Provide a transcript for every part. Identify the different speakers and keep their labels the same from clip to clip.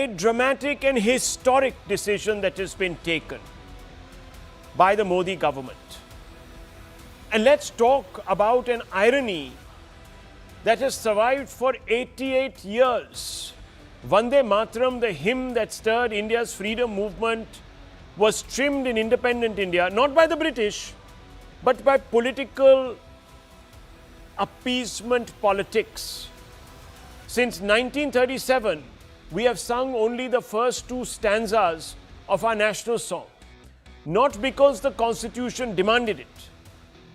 Speaker 1: a dramatic and historic decision that has been taken by the Modi government. And let's talk about an irony that has survived for 88 years. Vande Mataram, the hymn that stirred India's freedom movement, was trimmed in independent India, not by the British, but by political appeasement politics. Since 1937, we have sung only the first two stanzas of our national song. Not because the Constitution demanded it,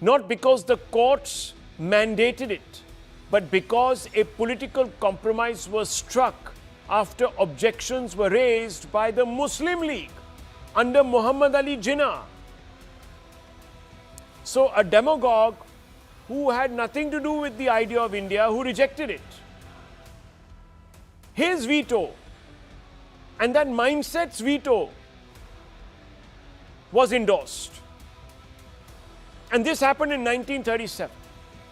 Speaker 1: not because the courts mandated it, but because a political compromise was struck after objections were raised by the Muslim League under Muhammad Ali Jinnah. So a demagogue who had nothing to do with the idea of India, who rejected it, his veto and that mindset's veto was endorsed. And this happened in 1937.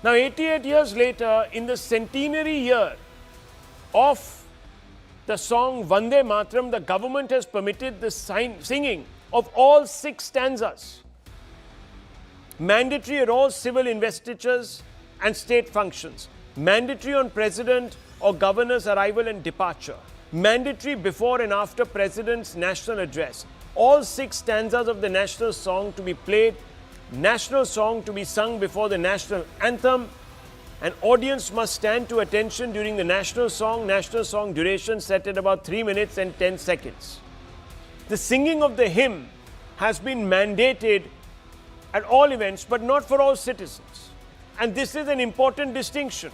Speaker 1: Now, 88 years later, in the centenary year of the song Vande Mataram, the government has permitted the singing of all 6 stanzas, mandatory at all civil investitures and state functions, mandatory on president or governor's arrival and departure, mandatory before and after president's national address, all 6 stanzas of the national song to be played, national song to be sung before the national anthem. An audience must stand to attention during the national song duration set at about 3 minutes and 10 seconds. The singing of the hymn has been mandated at all events, but not for all citizens. And this is an important distinction.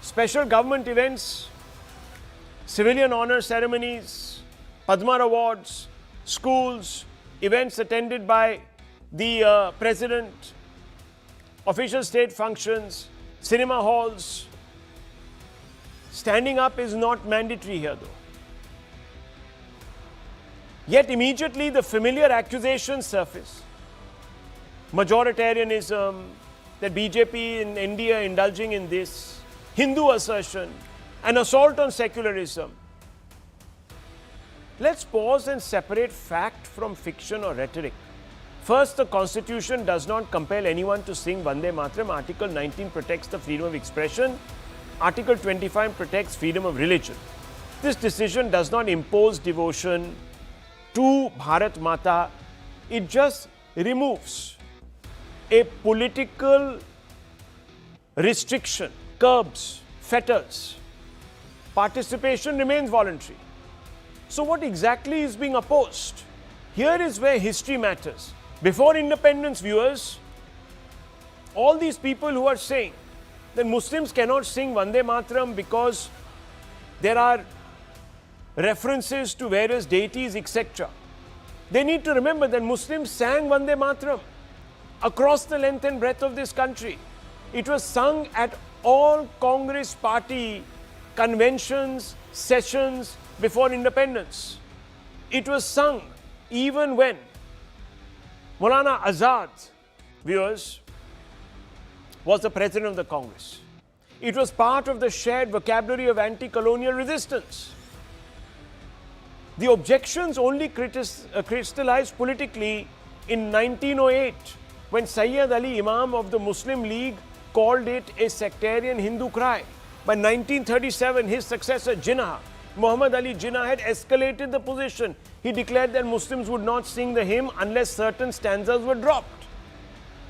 Speaker 1: Special government events, civilian honor ceremonies, Padma awards, schools, events attended by the president, official state functions, cinema halls. Standing up is not mandatory here though. Yet immediately the familiar accusations surface. Majoritarianism, that BJP in India are indulging in this, Hindu assertion, an assault on secularism. Let's pause and separate fact from fiction or rhetoric. First, the Constitution does not compel anyone to sing Vande Mataram. Article 19 protects the freedom of expression. Article 25 protects freedom of religion. This decision does not impose devotion to Bharat Mata. It just removes a political restriction, curbs, fetters. Participation remains voluntary. So what exactly is being opposed? Here is where history matters. Before independence, viewers, all these people who are saying that Muslims cannot sing Vande Mataram because there are references to various deities, etc. They need to remember that Muslims sang Vande Mataram across the length and breadth of this country. It was sung at all Congress party conventions, sessions before independence. It was sung even when Maulana Azad, viewers, was the president of the Congress. It was part of the shared vocabulary of anti-colonial resistance. The objections only crystallized politically in 1908 when Sayyid Ali, Imam of the Muslim League, called it a sectarian Hindu cry. By 1937, his successor Jinnah, Muhammad Ali Jinnah, had escalated the position. He declared that Muslims would not sing the hymn unless certain stanzas were dropped.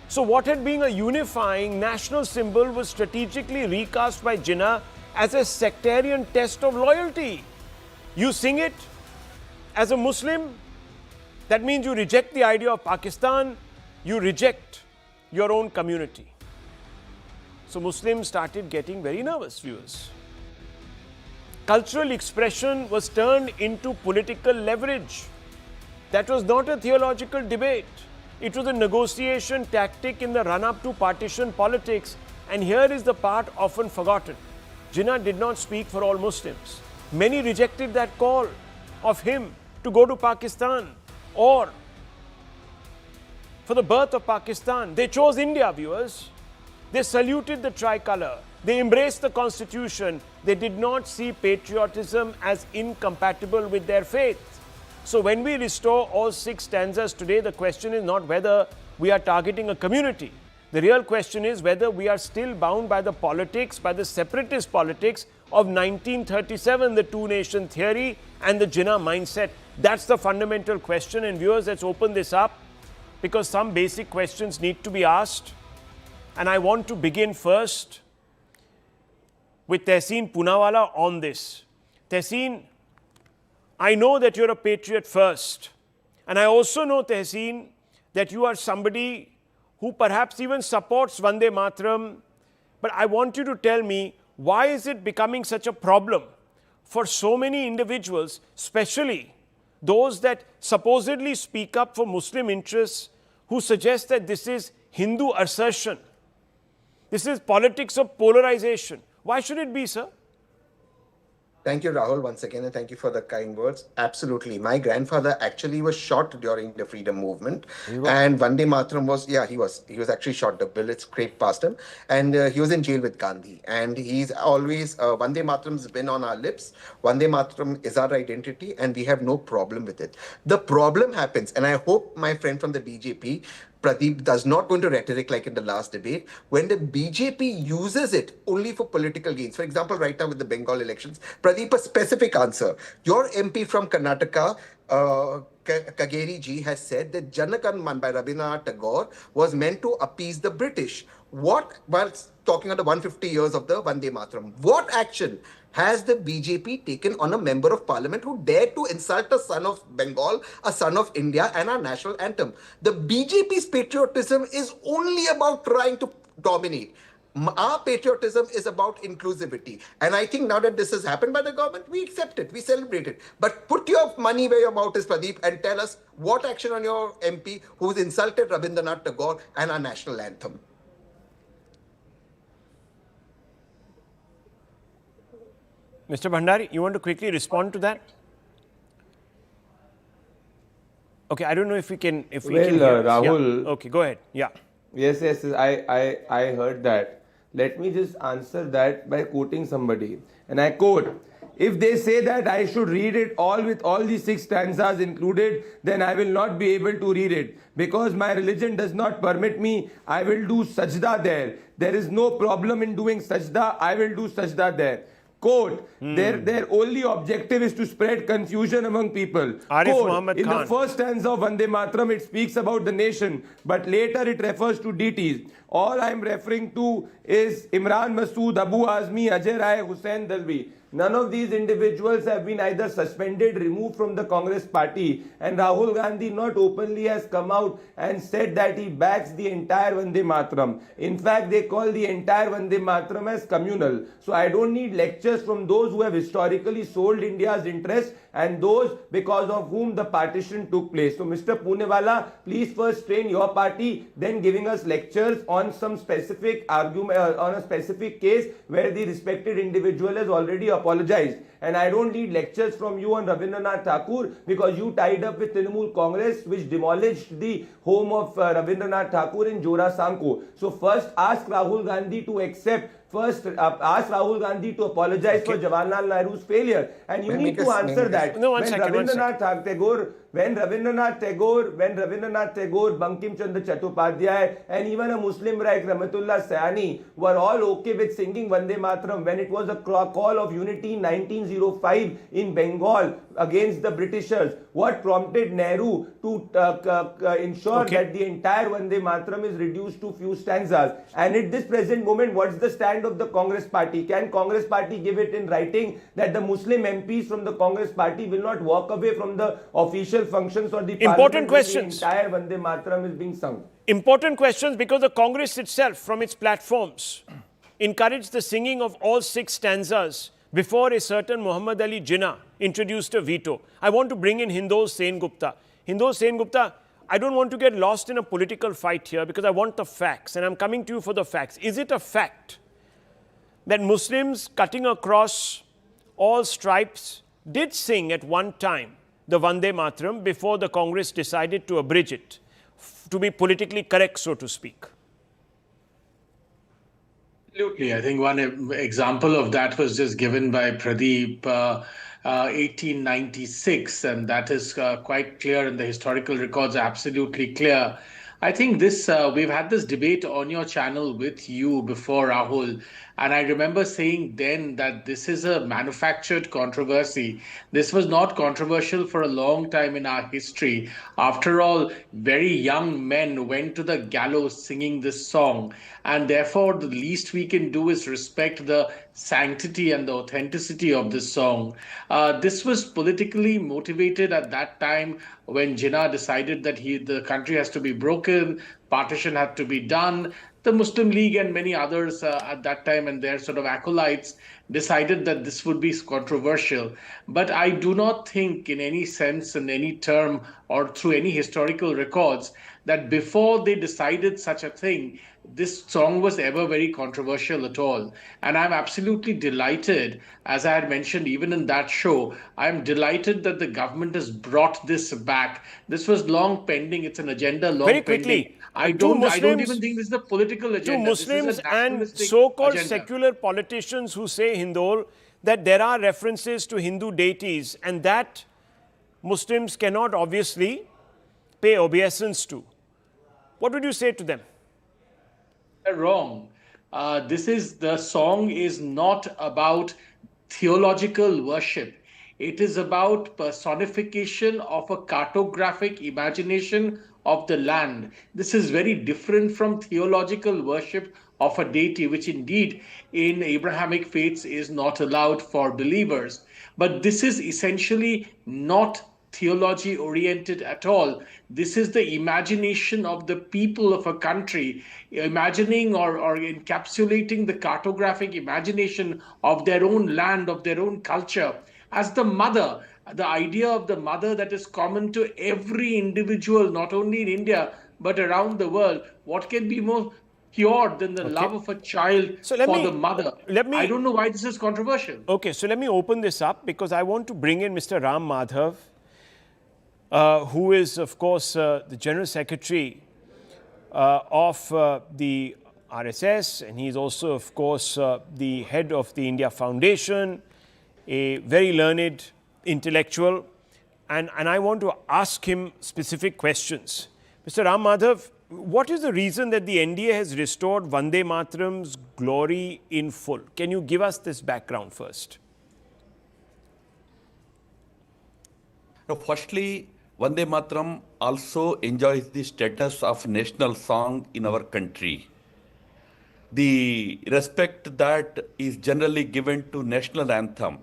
Speaker 1: So what had been a unifying national symbol was strategically recast by Jinnah as a sectarian test of loyalty. You sing it as a Muslim, that means you reject the idea of Pakistan, you reject your own community. So Muslims started getting very nervous, viewers. Cultural expression was turned into political leverage. That was not a theological debate. It was a negotiation tactic in the run-up to partition politics. And here is the part often forgotten. Jinnah did not speak for all Muslims. Many rejected that call of him to go to Pakistan or for the birth of Pakistan. They chose India, viewers. They saluted the tricolour. They embraced the constitution. They did not see patriotism as incompatible with their faith. So when we restore all 6 stanzas today, the question is not whether we are targeting a community. The real question is whether we are still bound by the politics, by the separatist politics of 1937, the two-nation theory and the Jinnah mindset. That's the fundamental question. And viewers, let's open this up because some basic questions need to be asked. And I want to begin first with Tehseen Poonawalla on this. Tehseen, I know that you're a patriot first. And I also know, Tehseen, that you are somebody who perhaps even supports Vande Mataram. But I want you to tell me, why is it becoming such a problem for so many individuals, especially those that supposedly speak up for Muslim interests, who suggest that this is Hindu assertion? This is politics of polarization. Why should it be, sir?
Speaker 2: Thank you, Rahul, once again, and thank you for the kind words. Absolutely. My grandfather actually was shot during the freedom movement. And Vande Mataram was, he was actually shot. The bullets scraped past him. And he was in jail with Gandhi. And he's always, Vande Mataram's been on our lips. Vande Mataram is our identity, and we have no problem with it. The problem happens, and I hope my friend from the BJP, Pradeep, does not go into rhetoric like in the last debate, when the BJP uses it only for political gains. For example, right now with the Bengal elections, Pradeep, a specific answer. Your MP from Karnataka, Kageri ji, has said that Janagan Man by Rabindranath Tagore was meant to appease the British. While talking about the 150 years of the Vande Mataram, what action has the BJP taken on a member of parliament who dared to insult a son of Bengal, a son of India, and our national anthem? The BJP's patriotism is only about trying to dominate. Our patriotism is about inclusivity. And I think now that this has happened by the government, we accept it, we celebrate it. But put your money where your mouth is, Pradeep, and tell us what action on your MP who's insulted Rabindranath Tagore and our national anthem.
Speaker 1: Mr. Bhandari, you want to quickly respond to that? Okay, I don't know if we can.
Speaker 3: Rahul.
Speaker 1: Yeah. Okay, go ahead. Yeah.
Speaker 3: Yes, I heard that. Let me just answer that by quoting somebody. And I quote, if they say that I should read it all with all the 6 stanzas included, then I will not be able to read it. Because my religion does not permit me, I will do sajda there. There is no problem in doing sajda, I will do sajda there. Quote, their only objective is to spread confusion among people. Quote, in the first stanza of Vande Mataram, it speaks about the nation, but later it refers to deities. All I am referring to is Imran Masood, Abu Azmi, Ajay Rai, Hussain Dalvi. None of these individuals have been either suspended, removed from the Congress party, and Rahul Gandhi not openly has come out and said that he backs the entire Vande Mataram. In fact, they call the entire Vande Mataram as communal. So I don't need lectures from those who have historically sold India's interests and those because of whom the partition took place. So Mr. Poonawalla, please first train your party, then giving us lectures on some specific argument, on a specific case where the respected individual has already apologized. And I don't need lectures from you on Rabindranath Tagore because you tied up with Trinamool Congress, which demolished the home of Rabindranath Tagore in Jora Sanko. So first ask Rahul Gandhi to accept. First, ask Rahul Gandhi to apologize for Jawaharlal Nehru's failure. And you need to answer that.
Speaker 1: No,
Speaker 3: when Rabindranath Tagore, Bankim Chandra Chattopadhyay, and even a Muslim like Rahmatullah Sayani were all okay with singing Vande Mataram when it was a call of unity in 1905 in Bengal against the Britishers. What prompted Nehru to ensure that the entire Vande Mataram is reduced to few stanzas? And at this present moment, what's the stand of the Congress party? Can Congress party give it in writing that the Muslim MPs from the Congress party will not walk away from the official functions or the
Speaker 1: important questions?
Speaker 3: The entire Vande Mataram is being sung.
Speaker 1: Important questions because the Congress itself, from its platforms, encouraged the singing of all 6 stanzas before a certain Muhammad Ali Jinnah introduced a veto. I want to bring in Hindoos Sengupta. Hindoos Sengupta, I don't want to get lost in a political fight here because I want the facts, and I'm coming to you for the facts. Is it a fact that Muslims cutting across all stripes did sing at one time the Vande Mataram before the Congress decided to abridge it, to be politically correct, so to speak?
Speaker 4: Absolutely. I think one example of that was just given by Pradeep, 1896, and that is quite clear, and the historical records are absolutely clear. I think we've had this debate on your channel with you before, Rahul, and I remember saying then that this is a manufactured controversy. This was not controversial for a long time in our history. After all, very young men went to the gallows singing this song, and therefore the least we can do is respect the sanctity and the authenticity of this song. This was politically motivated at that time when Jinnah decided that the country has to be broken, partition had to be done. The Muslim League and many others at that time and their sort of acolytes decided that this would be controversial. But I do not think, in any sense, in any term, or through any historical records, that before they decided such a thing, this song was ever very controversial at all. And I'm absolutely delighted, as I had mentioned even in that show, I'm delighted that the government has brought this back. This was long pending. It's an agenda long
Speaker 1: Very
Speaker 4: pending.
Speaker 1: quickly,
Speaker 4: I don't even think this is a political agenda.
Speaker 1: To Muslims
Speaker 4: This is a
Speaker 1: and
Speaker 4: nationalistic
Speaker 1: so-called
Speaker 4: agenda.
Speaker 1: secular politicians who say, Hindol, that there are references to Hindu deities and that Muslims cannot obviously pay obeisance to. What would you say to them?
Speaker 4: They're wrong. The song is not about theological worship. It is about personification of a cartographic imagination of the land. This is very different from theological worship of a deity, which indeed in Abrahamic faiths is not allowed for believers. But this is essentially not theology oriented at all. This is the imagination of the people of a country, imagining or encapsulating the cartographic imagination of their own land, of their own culture, as the mother, the idea of the mother that is common to every individual, not only in India, but around the world. What can be more pure than the love of a child the mother? I don't know why this is controversial.
Speaker 1: Okay, so let me open this up because I want to bring in Mr. Ram Madhav, who is, of course, the General Secretary of the RSS, and he's also, of course, the head of the India Foundation, a very learned intellectual, and I want to ask him specific questions. Mr. Ram Madhav, what is the reason that the NDA has restored Vande Mataram's glory in full? Can you give us this background first?
Speaker 5: Now, firstly, Vande Mataram also enjoys the status of national song in our country. The respect that is generally given to national anthem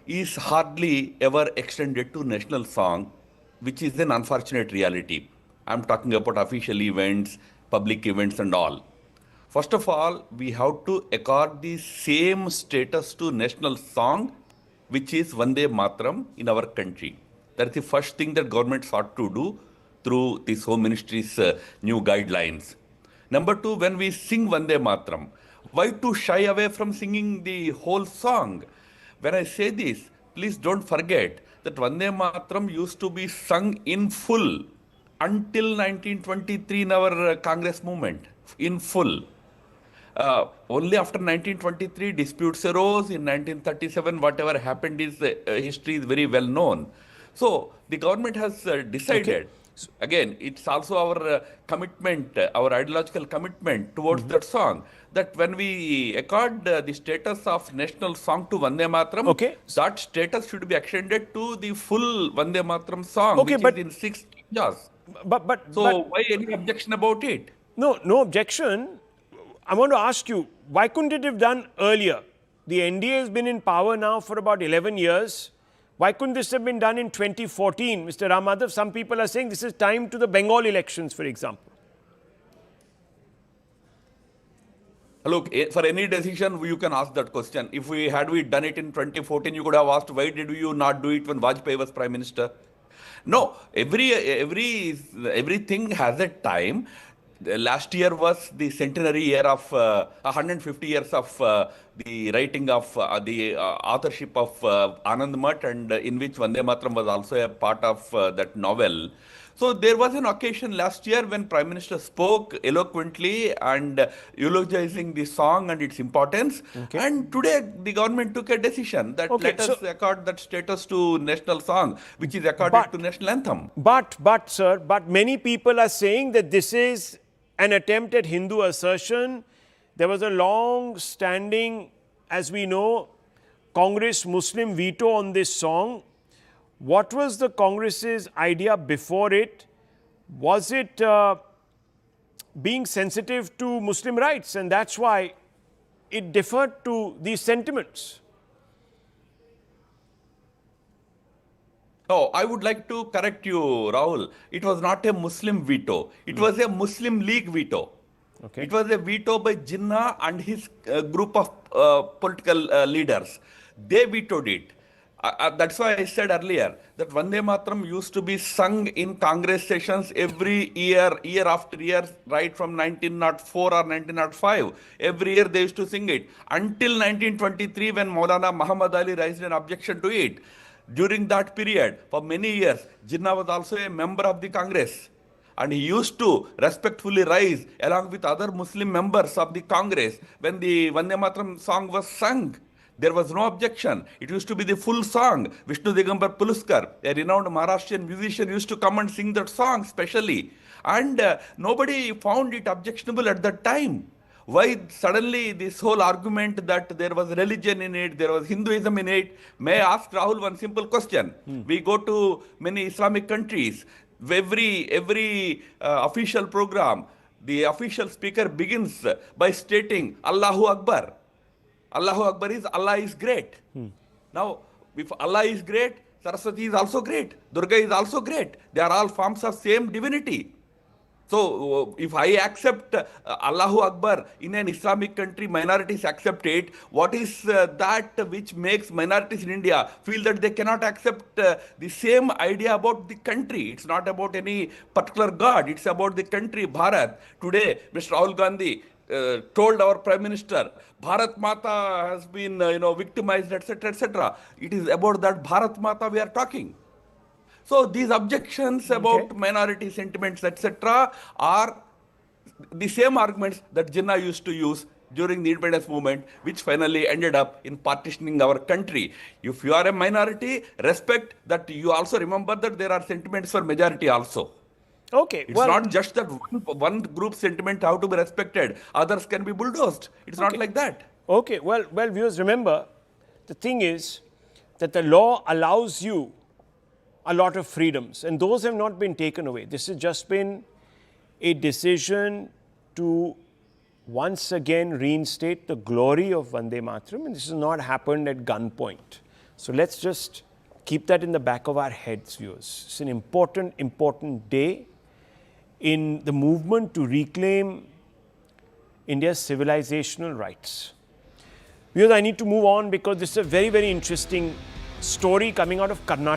Speaker 5: is hardly ever extended to national song, which is an unfortunate reality. I'm talking about official events, public events and all. First of all, we have to accord the same status to national song, which is Vande Mataram in our country. That's the first thing that government sought to do through this Home Ministry's new guidelines. Number two, when we sing Vande Mataram, why to shy away from singing the whole song? When I say this, please don't forget that Vande Mataram used to be sung in full until 1923 in our Congress movement, in full. Only after 1923, disputes arose. In 1937, whatever happened is history is very well known. So the government has decided. Again, it's also our commitment, our ideological commitment towards that song, that when we accord the status of national song to Vande Mataram, that status should be extended to the full Vande Mataram song, which is in 6 jars. So why any objection about it?
Speaker 1: No objection. I want to ask you, why couldn't it have done earlier? The NDA has been in power now for about 11 years. Why couldn't this have been done in 2014? Mr. Ram Madhav, some people are saying this is time to the Bengal elections, for example.
Speaker 5: Look, for any decision, you can ask that question. If we done it in 2014, you could have asked, why did you not do it when Vajpayee was Prime Minister? No, everything has a time. Last year was the centenary year of 150 years of the writing of the authorship of Anand Math, and in which Vande Mataram was also a part of that novel. So there was an occasion last year when Prime Minister spoke eloquently and eulogizing the song and its importance.
Speaker 1: Okay.
Speaker 5: And today the government took a decision that let us accord that status to national song, which is accorded to national anthem.
Speaker 1: But sir, many people are saying that this is an attempt at Hindu assertion. There was a long-standing, as we know, Congress-Muslim veto on this song. What was the Congress's idea before it? Was it being sensitive to Muslim rights, and that's why it deferred to these sentiments?
Speaker 5: Oh, I would like to correct you, Rahul. It was not a Muslim veto. It was a Muslim League veto.
Speaker 1: Okay.
Speaker 5: It was a veto by Jinnah and his group of political leaders. They vetoed it. That's why I said earlier that Vande Mataram used to be sung in Congress sessions every year, year after year, right from 1904 or 1905. Every year they used to sing it until 1923 when Maulana Muhammad Ali raised an objection to it. During that period, for many years, Jinnah was also a member of the Congress. And he used to respectfully rise along with other Muslim members of the Congress when the Vande Mataram song was sung. There was no objection. It used to be the full song. Vishnu Digambar Puluskar, a renowned Maharashtrian musician, used to come and sing that song specially. And nobody found it objectionable at that time. Why suddenly this whole argument that there was religion in it, there was Hinduism in it? May I ask Rahul one simple question? We go to many Islamic countries. Every official program, the official speaker begins by stating Allahu Akbar. Allahu Akbar is Allah is great. Now, if Allah is great, Saraswati is also great. Durga is also great. They are all forms of same divinity. So, if I accept Allahu Akbar in an Islamic country, minorities accept it. What is that which makes minorities in India feel that they cannot accept the same idea about the country? It's not about any particular God. It's about the country, Bharat. Today, Mr. Rahul Gandhi told our Prime Minister, Bharat Mata has been victimized, etc., etc. It is about that Bharat Mata we are talking. So these objections about minority sentiments, etc., are the same arguments that Jinnah used to use during the independence movement, which finally ended up in partitioning our country. If you are a minority, respect that you also remember that there are sentiments for majority also.
Speaker 1: Okay.
Speaker 5: It's not just that one group sentiment have to be respected. Others can be bulldozed. It's not like that.
Speaker 1: Okay. Well, viewers, remember, the thing is that the law allows you a lot of freedoms, and those have not been taken away. This has just been a decision to once again reinstate the glory of Vande Mataram, and this has not happened at gunpoint. So let's just keep that in the back of our heads, viewers. It's an important day in the movement to reclaim India's civilizational rights. Viewers, I need to move on because this is a very interesting story coming out of Karnataka.